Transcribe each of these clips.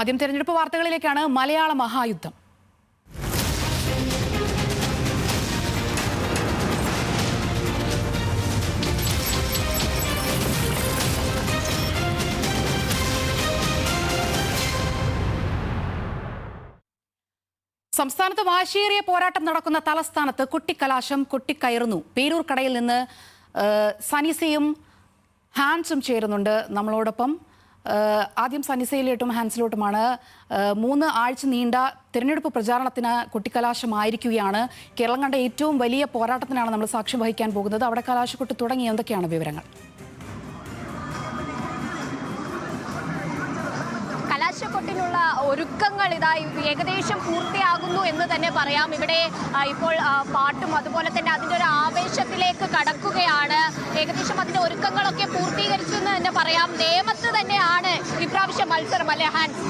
ആദ്യം തെരഞ്ഞെടുപ്പ് വാർത്തകളിലേക്കാണ്. മലയാള മഹായുദ്ധം. സംസ്ഥാനത്ത് വാശിയേറിയ പോരാട്ടം നടക്കുന്ന തലസ്ഥാനത്ത് കുട്ടിക്കലാശം കൊട്ടിക്കയറുന്നു. പേരൂർ കടയിൽ നിന്ന് സനിസയും ഹാൻസും ചേരുന്നുണ്ട് നമ്മളോടൊപ്പം. ആദ്യം സനിസയിലോട്ടും ഹാൻസിലോട്ടുമാണ്. 3 ആഴ്ച നീണ്ട തിരഞ്ഞെടുപ്പ് പ്രചാരണത്തിന് കൊട്ടിക്കലാശമായിരിക്കുകയാണ്. കേരളം കണ്ട ഏറ്റവും വലിയ പോരാട്ടത്തിനാണ് നമ്മൾ സാക്ഷ്യം വഹിക്കാൻ പോകുന്നത്. അവിടെ കലാശക്കൊട്ട് തുടങ്ങി. എന്തൊക്കെയാണ് വിവരങ്ങൾ? കലാശക്കൊട്ടിനുള്ള ഒരുക്കങ്ങൾ ഇതാ ഏകദേശം പൂർത്തിയാകുന്നു എന്ന് തന്നെ പറയാം. ഇവിടെ ഇപ്പോൾ പാട്ടും അതുപോലെ തന്നെ അതിൻ്റെ ഒരു ആവേശത്തിലേക്ക് കടക്കുകയാണ്. ഏകദേശം അതിൻ്റെ ഒരുക്കങ്ങളൊക്കെ പൂർത്തീകരിച്ചു എന്ന് തന്നെ പറയാം. നേമത്ത് തന്നെയാണ് ഇപ്രാവശ്യം മത്സരം, അല്ലേ ഹാൻസ്?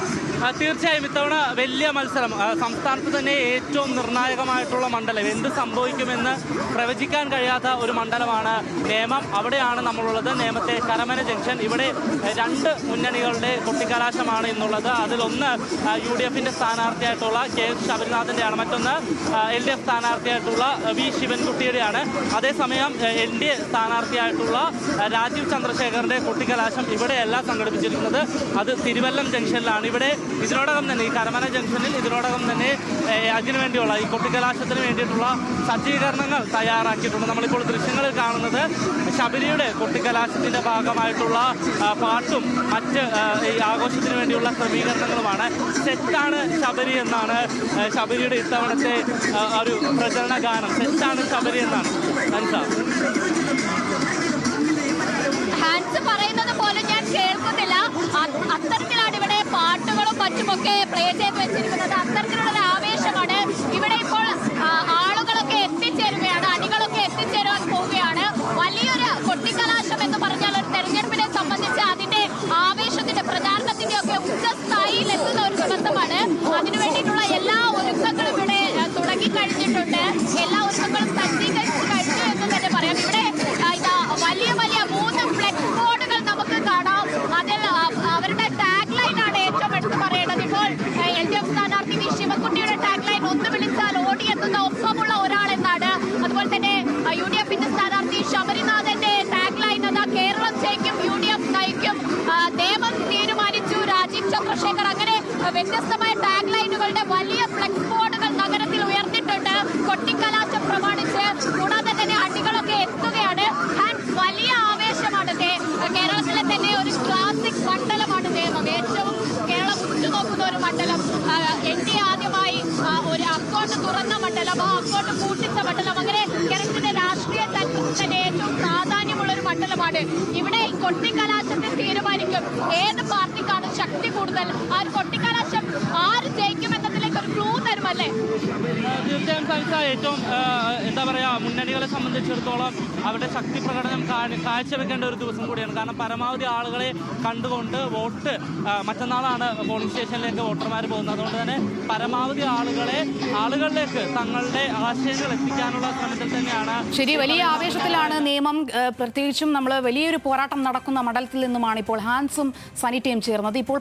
തീർച്ചയായും ഇത്തവണ വലിയ മത്സരം. സംസ്ഥാനത്ത് തന്നെ ഏറ്റവും നിർണായകമായിട്ടുള്ള മണ്ഡലം, എന്ത് സംഭവിക്കുമെന്ന് പ്രവചിക്കാൻ കഴിയാത്ത ഒരു മണ്ഡലമാണ് നേമം. അവിടെയാണ് നമ്മളുള്ളത്. നേമത്തെ കരമന ജംഗ്ഷൻ. ഇവിടെ 2 മുന്നണികളുടെ കൊട്ടിക്കലാശമാണ് ഇന്നുള്ളത്. അതിലൊന്ന് UDF-ന്റെ സ്ഥാനാർത്ഥിയായിട്ടുള്ള KS ശബരിനാഥൻ്റെയാണ്, മറ്റൊന്ന് LDF സ്ഥാനാർത്ഥിയായിട്ടുള്ള V ശിവൻകുട്ടിയുടെയാണ്. അതേസമയം NDA സ്ഥാനാർത്ഥിയായിട്ടുള്ള രാജീവ് ചന്ദ്രശേഖറിന്റെ കൊട്ടിക്കലാശം ഇവിടെയല്ല സംഘടിപ്പിച്ചിരിക്കുന്നത്. അത് തിരുവല്ലം ജംഗ്ഷനിലാണ്. ഇവിടെ ഇതിനോടകം തന്നെ ഈ കരമന ജംഗ്ഷനിൽ ഇതിനോടകം തന്നെ അതിനുവേണ്ടിയുള്ള ഈ കൊട്ടിക്കലാശത്തിന് വേണ്ടിയിട്ടുള്ള സജ്ജീകരണങ്ങൾ തയ്യാറാക്കിയിട്ടുണ്ട്. നമ്മളിപ്പോൾ ദൃശ്യങ്ങളിൽ കാണുന്നത് ശബരിയുടെ കൊട്ടിക്കലാശത്തിന്റെ ഭാഗമായിട്ടുള്ള പാട്ടും മറ്റ് ഈ ആഘോഷത്തിന് വേണ്ടിയുള്ള ക്രമീകരണങ്ങളുമാണ്. സെറ്റാണ് ശബരി എന്നാണ് ശബരിയുടെ ഇത്തവണത്തെ ഒരു പ്രചരണ ഗാനം. സെറ്റാണ് ശബരി എന്നാണ് ഹാൻസ് പറയുന്നത് പോലെ ഞാൻ കേൾക്കുന്നില്ല. അത്തരത്തിലാണ് ഇവിടെ പാട്ടുകളും മറ്റുമൊക്കെ പ്ലേ ചെയ്ത് വെച്ചിരിക്കുന്നത്. അത്തരത്തിലുള്ള ആവേശമാണ് ഇവിടെ. ഇപ്പോൾ ആളുകളൊക്കെ എത്തിച്ചേരുകയാണ്, അണികളൊക്കെ എത്തിച്ചേരാൻ പോവുകയാണ്. വലിയൊരു കൊട്ടിക്കലാശം എന്ന് പറഞ്ഞാൽ ഒരു തെരഞ്ഞെടുപ്പിനെ സംബന്ധിച്ച് അതിന്റെ ആവേശത്തിന്റെ പ്രചാരണത്തിന്റെ ഒക്കെ ഉച്ചസ്ഥായിയിൽ എത്തുന്ന ഒരു ദിവസമാണ്. അതിനു വേണ്ടിയിട്ടുള്ള എല്ലാ ഒരുക്കങ്ങളും ഇവിടെ തുടങ്ങിക്കഴിഞ്ഞിട്ടുണ്ട്. എല്ലാ ഒരുക്കങ്ങളും സജ്ജീകരിച്ചു കഴിഞ്ഞു എന്ന് തന്നെ പറയാം. ഇവിടെ വലിയ വലിയ 3 ഫ്ലെക്സ് ബോർഡുകൾ നമുക്ക് കാണാം. അതിൽ അവരുടെ ടാഗ് ലൈനാണ് ഏറ്റവും എടുത്തു പറയേണ്ടത്. ഇപ്പോൾ LDF സ്ഥാനാർത്ഥി V ശിവൻകുട്ടിയുടെ ടാഗ് ലൈൻ ഒന്ന് വിളിച്ചാൽ ഓടിയെത്തുന്ന ഒപ്പമുള്ള ഒരാളെന്നാണ്. അതുപോലെ തന്നെ UDF-ന്റെ സ്ഥാനാർത്ഥി ശബരിനാഥന്റെ ടാഗ് ലൈൻ അതാ കേരളം ജയിക്കും, UDF നയിക്കും, നേമം തീരുമാനിച്ചു, രാജീവ് ചന്ദ്രശേഖർ. അങ്ങനെ വ്യത്യസ്തമായ ടാഗ് ലൈനുകളുടെ വലിയ ഫ്ലെക്സ് ബോർഡുകൾ നഗരത്തിൽ ഉയർന്നിട്ടുണ്ട് കൊട്ടിക്കലാശം പ്രമാണിച്ച്. കൂടാതെ തന്നെ അണികളൊക്കെ എത്തുകയാണ്. വലിയ ആവേശമാണ്. കേരളത്തിലെ തന്നെ ഒരു ക്ലാസിക് മണ്ഡലമാണ് നേമം. ഏറ്റവും കേരളം ഉറ്റുനോക്കുന്ന ഒരു മണ്ഡലം. NDA ആദ്യമായി ഒരു അക്കൗണ്ട് തുറന്ന മണ്ഡലം, ആ അക്കൗണ്ട് പൂട്ടിച്ച മണ്ഡലം. അങ്ങനെ കേരളത്തിന്റെ രാഷ്ട്രീയ തന്നെ ഏറ്റവും പ്രാധാന്യമുള്ള ഒരു മണ്ഡലമാണ്. ഇവിടെ കൊട്ടിക്കലാശത്തിൽ തീരുമാനിക്കും ഏത് പാർട്ടിക്കാണ് ശക്തി കൂടുതൽ. ആ ഒരു കൊട്ടിക്കലാശം ആര് ജയിക്കും എന്നതിലേക്ക് ഒരു ക്ലൂ തരുമല്ലേ? തീർച്ചയായും സവിത, ഏറ്റവും എന്താ പറയുക, മുന്നണികളെ സംബന്ധിച്ചിടത്തോളം അവരുടെ ശക്തി പ്രകടനം കാഴ്ചവെക്കേണ്ട ഒരു ദിവസം കൂടിയാണ്. കാരണം പരമാവധി ആളുകളെ കണ്ടുകൊണ്ട് വോട്ട്, മറ്റന്നാളാണ് പോളിംഗ് സ്റ്റേഷനിലേക്ക് വോട്ടർമാർ പോകുന്നത്. അതുകൊണ്ട് തന്നെ പരമാവധി ആളുകളിലേക്ക് തങ്ങളുടെ ആശയങ്ങൾ എത്തിക്കാനുള്ള ശ്രമത്തിൽ തന്നെയാണ്. ശരി, വലിയ ആവേശത്തിലാണ് നേമം. പ്രത്യേകിച്ചും നമ്മൾ വലിയൊരു പോരാട്ടം നടക്കുന്ന മണ്ഡലത്തിൽ നിന്നുമാണ് ഇപ്പോൾ ഹാൻസും സനിറ്റയും ചേർന്നത്. ഇപ്പോൾ